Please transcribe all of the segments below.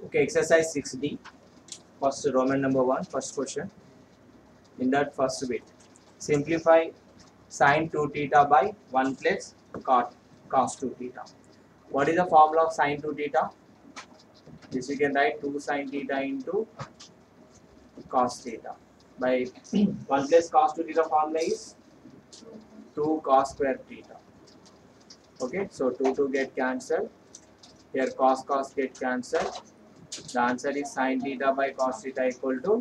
Okay, exercise 6D, first Roman number 1, first question. In that first bit, simplify sine 2 theta by 1 plus cos 2 theta. What is the formula of sine 2 theta? This we can write 2 sine theta into cos theta. By 1 plus cos 2 theta formula is 2 cos square theta. Okay, so 2 get cancelled. Here cos get cancelled. The answer is sine theta by cos theta equal to,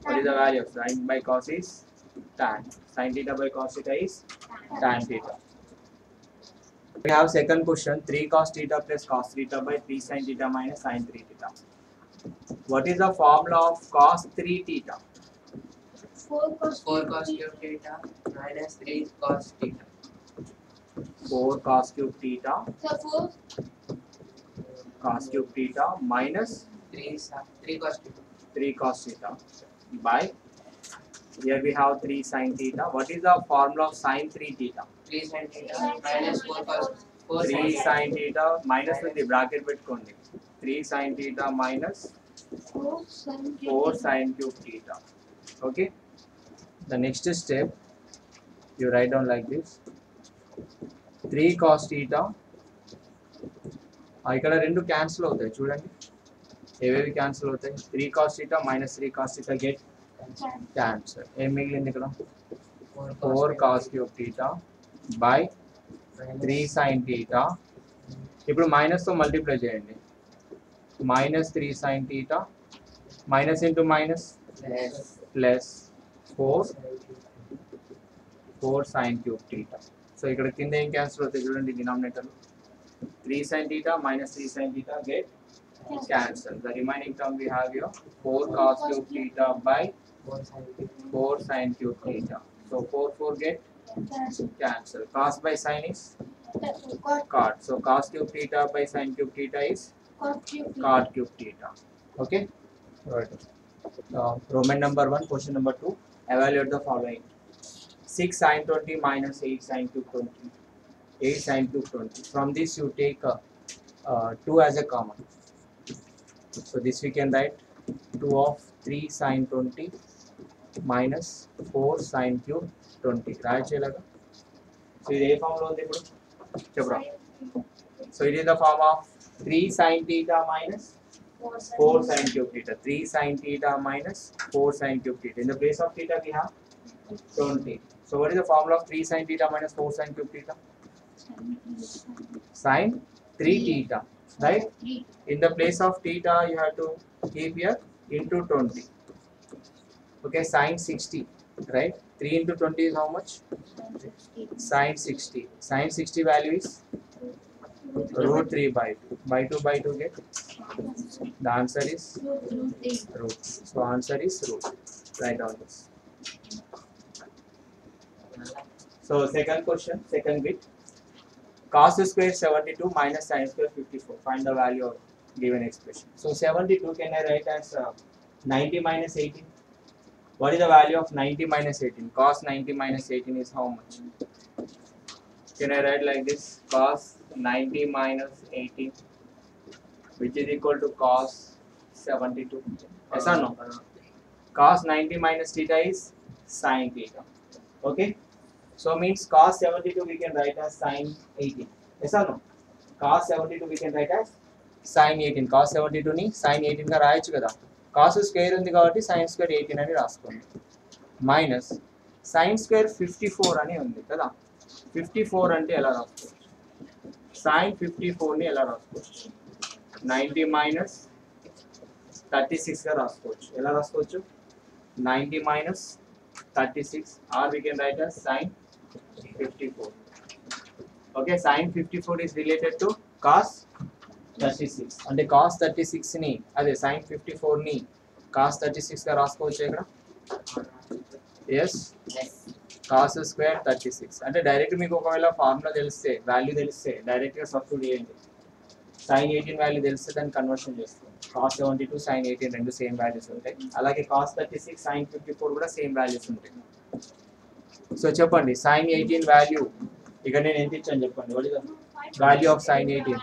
what is the value of sine by cos is tan. Sine theta by cos theta is tan theta. We have second question, 3 cos theta plus cos theta by 3 sin theta minus sin 3 theta. What is the formula of cos 3 theta? 4 cos cube theta minus 3 cos theta. 4 cos cube theta So 4 cos cube theta minus 3 cos theta. 3 cos theta by, here we have 3 sin theta. What is the formula of sin 3 theta? 3 sin theta minus 4 cos 4 3 sin theta minus with the bracket పెట్టుకోండి. 3 sin theta minus 4 sin cube theta. Okay. The next step, you write down like this. 3 cos theta. ఇక్కడ రెండు cancel అవుతాయి చూడండి. ఏవేవి cancel అవుతాయి? 3 cos theta minus 3 cos theta get cancel. ఏం మిగిలింది ఇక్కడ? 4 cos cube theta by 3 sin theta. ఇప్పుడు మైనస్ తో మల్టిప్లై చేయండి. Minus 3 sin theta minus into minus plus 4 sin cube theta. So ఇక్కడ కింద ఏం క్యాన్సిల్ అవుతాయి చూడండి denominator. 3 sin theta minus 3 sin theta get cancel. The remaining term we have here 4 cos cube theta by 4 sin cube theta. So 4 get cancel. Cos by sin is cot. So cos cube theta by sin cube theta is cot cube theta. Okay. Right. Roman number 1, question number 2. Evaluate the following. 6 sin 20 minus 8 sin cube 20. 8 sin cube 20. From this you take 2 as a common. So this we can write 2 of 3 sin 20 minus 4 sin cube 20. రాయచేలాగా. So ఇది ఏ form లో ఉంది ఇప్పుడు చెప్పరా. So it is the form of 3 sin theta minus 4 sin cube theta. 3 sin theta minus 4 sin cube theta. In the place of theta we have 20. So what is the formula of 3 sin theta minus 4 sin cube theta? Sin 3 theta, right? In the place of theta you have to keep here into 20. Okay, sin 60, right? 3 into 20 is how much? Sin 60. Sin 60 value is root 3 by 2. By 2 by 2 get? The answer is root. So answer is root. Write down this. So second question, second bit. Cos square 72 minus sin square 54. Find the value of given expression. So 72 can I write as 90 minus 18? What is the value of 90 minus 18? Cos 90 minus 18 is how much? Can I write like this? Cos 90 minus 18, which is equal to cos 72. Yes or no? Cos 90 minus theta is sin theta. Okay. So means cos 72 we can write as sin 18. Yes or no? Cos 72 we can write as sin 18. Cos 72 ni sin 18 గా రాయొచ్చు కదా. Cos square ఉంది కాబట్టి sin square 18 అని రాసుకోండి. Minus sin square 54 అని ఉంది కదా. 54 అంటే ఎలా రాసుకోవచ్చు? sin 54 ని ఎలా రాసుకోవచ్చు? 90 minus 36 గా రాసుకోవచ్చు. ఎలా రాసుకోవచ్చు? 90 minus 36 or we can write as sin 54. Okay, sin 54 is related to cos 36. అంటే cos 36 ని అదే sin 54 ని cos 36 గా రాసుకోవచ్చు ఇక్కడ. yes cos square 36. అంటే డైరెక్ట్ మీకు ఒకవేళ ఫార్ములా తెలిస్తే వాల్యూ తెలిస్తే డైరెక్ట్ గా సబ్స్టిట్యూట్ చేయండి. sin 18 వాల్యూ తెలిస్తే దాన్ని కన్వర్షన్ చేస్తాం. cos 72 sin 18 రెండు సేమ్ వాల్యూస్ ఉంటాయి. అలాగే cos 36 sin 54 కూడా సేమ్ వాల్యూస్ ఉంటాయి. సో చెప్పండి sin 18 వాల్యూ ఇక్కడ నేను ఎంత ఇచ్చాను చెప్పండి. What is Value of sin 18.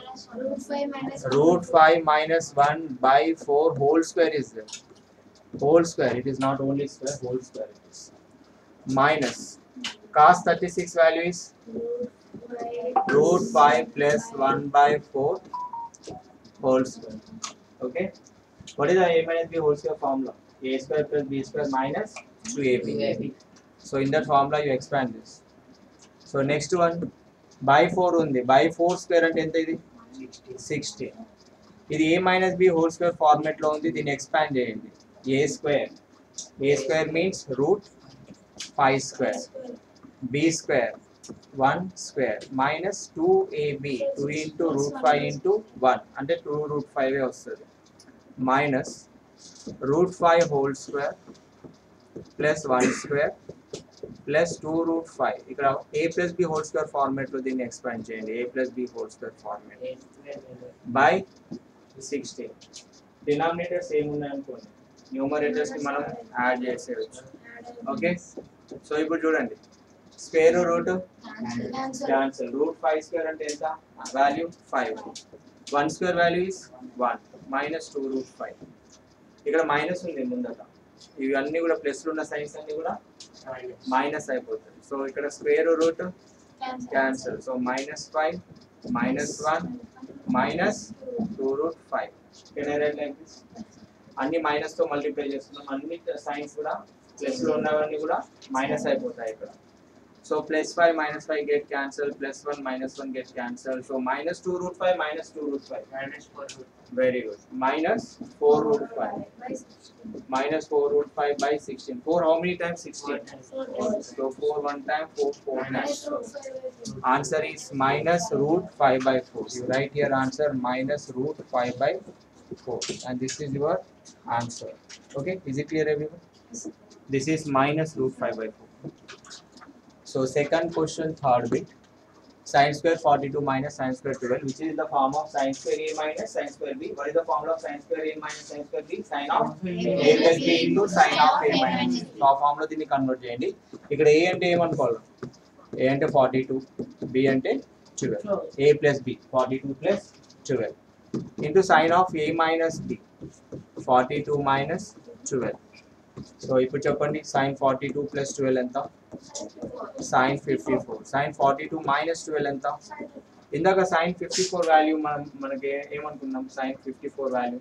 Root 5 minus 1 by 4 whole square is there. Whole square. It is not only square. Whole square it is. Minus. Cos 36 value is root 5 plus 1 by 4 whole square. Okay. What is the a minus b whole square formula? A square plus b square minus 2ab. So in that formula you expand this. So next one by 4 undi. By 4 square ante enta idi? 16. ఇది a minus b whole square format లో ఉంది. దీన్ని expand చేయండి. a square means root 5 square. b square 1 square minus 2ab 2 into root 5 into 1 అంటే 2 root 5 వస్తుంది. Minus root 5 whole square plus 1 square plus 2 root 5. ఇక్కడ a plus b whole square format లో దీన్ని expand చేయండి. a plus b whole square format by 16. Denominator same ఉన్నాయి అనుకోండి. Numerators ని మనం యాడ్ చేసేయచ్చు. ఓకే. సో ఇప్పుడు చూడండి square root cancel. Root 5 square అంటే ఎంత? Value 5. 1 square value is 1 minus 2 root 5. ఇక్కడ మైనస్ ఉంది ముందట. ఇవన్నీ కూడా ప్లస్లు ఉన్న సైన్స్ అన్ని కూడా మైనస్ అయిపోతుంది. సో ఇక్కడ square root cancel. So -5 -1 minus 2 root 5. Can I write like this? అన్ని మైనస్ తో మల్టిప్లై చేస్తున్నాం. అన్ని సైన్స్ కూడా ప్లస్ లో ఉన్నవన్నీ కూడా మైనస్ అయిపోతాయి ఇక్కడ. So +5 -5 get cancelled, +1 -1 get cancelled. So -2 root 5 -2 root 5 -4 root. Very good. -4 root 5 -4 root 5 by 16. 4 how many times? 16. So 4 one time, 4 times. Answer is -√5 by 4. You write here answer -√5 by 4 and this is your answer. Okay, is it clear everyone? This is -√5 by 4. So second question, third bit. Sin square 42 minus sin square 12, which is the form of sin square a minus sin square b. What is the formula of sin square a minus sin square b? Sin of a plus b into sin of a minus. So ఆ form లో దీన్ని convert చేయండి. ఇక్కడ a అంటే ఏమనుకోవాలి? a అంటే 42, b అంటే 12. a plus b 42 plus 12 into sin of a minus b 42 minus 12. So ఇప్పుడు చెప్పండి sin 42 plus 12 ఎంత? sin 54. sin 42 minus 12 ఎంత? ఇందాక sin 54 వాల్యూ మనకి ఏమనుకున్నాం? sin 54 value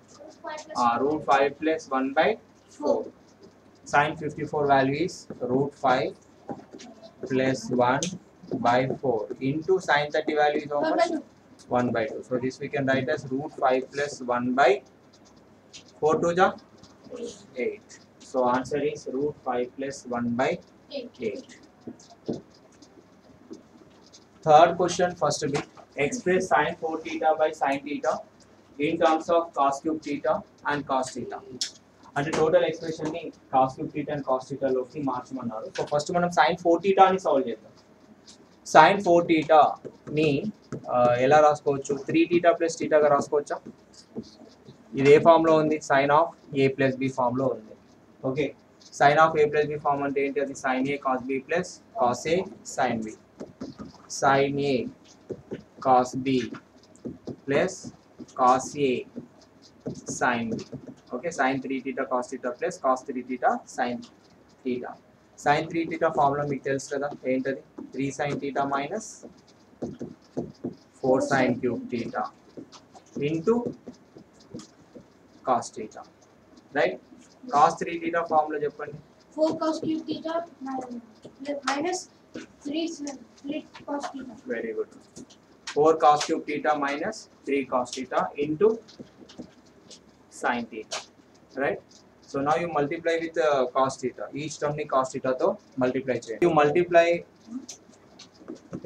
√5 plus 1 by 4. sin 54 value is √5 plus 1 by 4 into sin 30 value is how much? 1 by 2. So this we can write as √5 plus 1 by 4 to the 8. So answer is √5 plus 1 by 8. Third question, first bit. Express sin 4 theta by sin theta in terms of cos cube theta and cos theta. అంటే total expression ని cos cube theta and cos theta లోకి మార్చమన్నారు. So first మనం sin 4 theta ని solve చేద్దాం. sin 4 theta ని ఎలా రాసుకోవచ్చు? 3 theta plus theta గా రాసుకోవచ్చా? ఇది ఏ ఫామ్ లో ఉంది? sin of a plus b form లో ఉంది. Okay, sin of a plus b form అంటే ఏంటి? అది sin a cos b plus cos a sin b. sin a cos b plus cos a sin b. Okay, sin 3 theta cos theta plus cos 3 theta sin theta. sin 3 theta formula మీకు తెలుసు కదా, ఏంటది? 3 sin theta minus 4 sin cube theta into cos theta, right? cos 3 theta formula చెప్పండి. 4 cos cube theta minus 3 cos theta. Very good. 4 cos cube theta minus 3 cos theta into sin theta, right? So now you multiply with cos theta. Each term ni cos theta తో multiply చేయండి. You multiply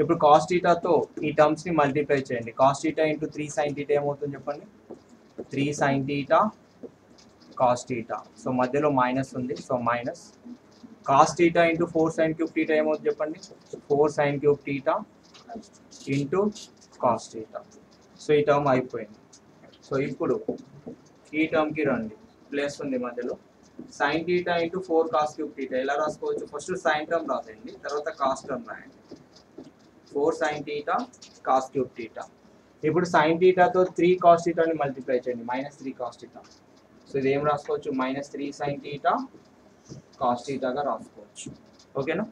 ఇప్పుడు cos theta తో ఈ terms ని multiply చేయండి. cos theta into 3 sin theta ఏమవుతుంది చెప్పండి? 3 sin theta cos theta. So మధ్యలో మైనస్ ఉంది, so minus. cos theta into 4 sin cube theta ఏమవుతుంది చెప్పండి? 4 sin cube theta into cos theta. So ఈ టర్మ్ అయిపోయింది. సో ఇప్పుడు ఈ టర్మ్ కి రండి, ప్లస్ ఉంది మధ్యలో. sin theta into 4 cos cube theta ఎలా రాసుకోవచ్చు? ఫస్ట్ sin టర్మ్ రాసేయండి, తర్వాత cos టర్మ్ రాయండి. 4 sin theta cos cube theta. ఇప్పుడు sin theta తో 3 cos theta ని మల్టిప్లై చేయండి -3 cos theta. సో ఇది ఏం రాసుకోవచ్చు -3 sin theta cos theta గా రాసుకోవచ్చు. ఓకేనా?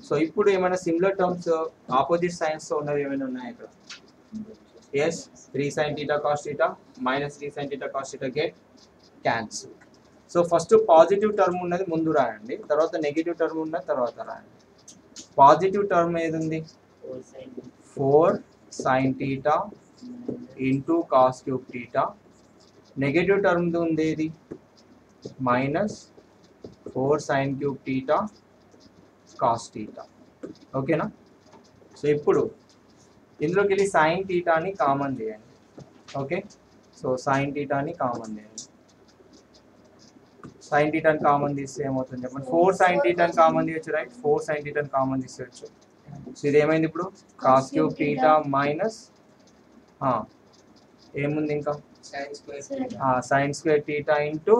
సో ఇప్పుడు ఏమైనా సిమిలర్ టర్మ్స్ ఆపోజిట్ సైన్స్ తో ఉన్నవి ఏమైనా ఉన్నాయా ఇక్కడ? yes 3 sin theta cos theta -3 sin theta cos theta get cancel. So first positive term ఉన్నది ముందు రాయండి, తర్వాత నెగిటివ్ టర్మ్ ఉన్నది తర్వాత రాయండి. పాజిటివ్ టర్మ్ ఏది ఉంది? 4 sin theta into cos cube theta. Negative term ఉంది ఏది? -4 sin cube theta cos theta. ఓకేనా? సో ఇప్పుడు ఇందులోకి వెళ్ళి sin theta ని కామన్ చేయండి. ఓకే, సో sin theta ని కామన్ చేయండి. sin theta ని కామన్ తీస్తే ఏమవుతుంది చెప్పండి? 4 sin theta ని కామన్ తీయచ్చు, రైట్? 4 sin theta ని కామన్ తీసేయచ్చు. సో ఇది ఏమైంది ఇప్పుడు? cos cube theta మైనస్ ఏముంది ఇంకా? sin square theta into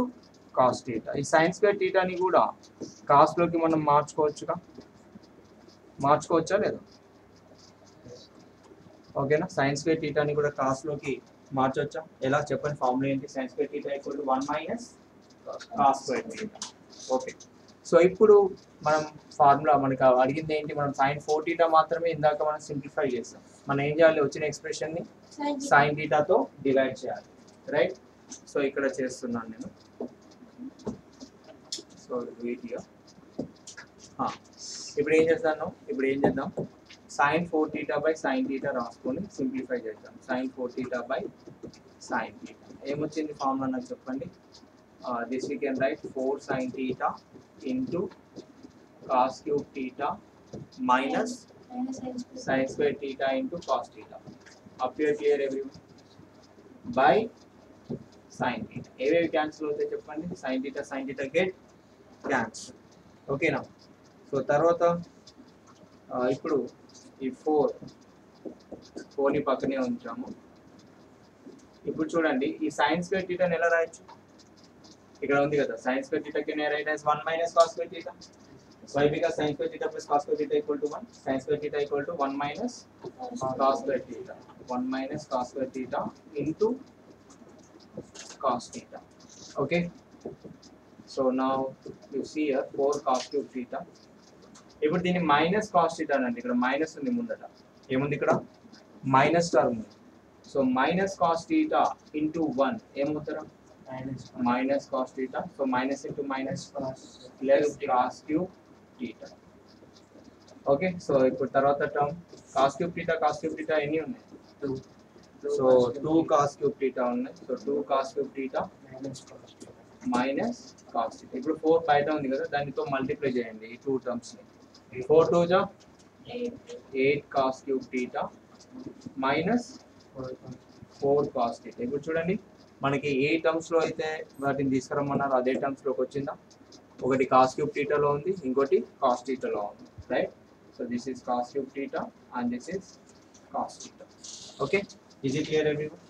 cos theta. ఈ sin square theta ని కూడా cos లోకి మనం మార్చుకోవచ్చా లేదా? ఓకేనా? sin square theta ని కూడా cos లోకి మార్చొచ్చా? ఎలా చెప్పండి? ఫార్ములా ఏంటి? sin square theta = 1 minus cos square theta. Okay, so ఇప్పుడు మనం ఫార్ములా మనకు అడిగింది ఏంటి? మనం sin 4 theta మాత్రమే ఇందాక మనం సింప్లిఫై చేస్తాం. మనం ఏం చేయాలి? వచ్చిన ఎక్స్ప్రెషన్ ని sin theta తో డివైడ్ చేయాలి, రైట్? సో ఇక్కడ చేస్తున్నాను నేను. సో ఇప్పుడు ఏం చేద్దాం sin 4 theta by sin theta రాసుకొని సింప్లిఫై చేద్దాం. sin 4 theta by sin theta ఏమొచ్చింది ఫార్ములా నాకు చెప్పండి? This we can write 4 sin theta into cos cube theta minus sin square theta into cos theta. Up here clear everyone? By sin theta. ఏవేవి cancel అవుతాయి చెప్పండి? sin theta get cancel. ఓకేనా? So తర్వాత ఇప్పుడు ఈ 4 ని పక్కనే ఉంచాము. ఇప్పుడు చూడండి ఈ sin square theta ని ఎలా రాయొచ్చు? ఇక్కడ ఉంది కదా, sin square theta can I write as 1 minus cos square theta? Why? Because sin square theta plus cos square theta equal to 1. Sin square theta equal to 1 minus cos square theta. 1 minus cos square theta into cos theta. Okay. So now you see here 4 cos cube theta. ఇప్పుడు దీన్ని minus cos theta అంటే ఇక్కడ minus ఉంది ముందట. ఏముంది ఇక్కడ? Minus term ఉంది. So minus cos theta into 1 ఏమవుతారా? minus cos theta. So minus into minus plus cos cube theta. Okay, so ఇప్పుడు తర్వాత టర్మ్ cos cube theta ఎన్ని ఉన్నాయి? 2. సో 2 cos cube theta ఉన్నాయి. So 2 cos cube theta minus cos theta. ఇప్పుడు 4 బయట ఉంది కదా, దానితో మల్టిప్లై చేయండి ఈ 2 టర్మ్స్ ని. 4 2 జా 8 cos cube theta minus 4 cos theta. ఇప్పుడు చూడండి మనకి ఏ టర్మ్స్ లో అయితే వాటిని తీసుకురమ్మన్నారు అదే టర్మ్స్ లోకి వచ్చిందా? ఒకటి cos cube theta లో ఉంది, ఇంకోటి cos theta లో ఉంది, right? So this is cos cube theta and this is cos theta. Okay, is it clear everyone?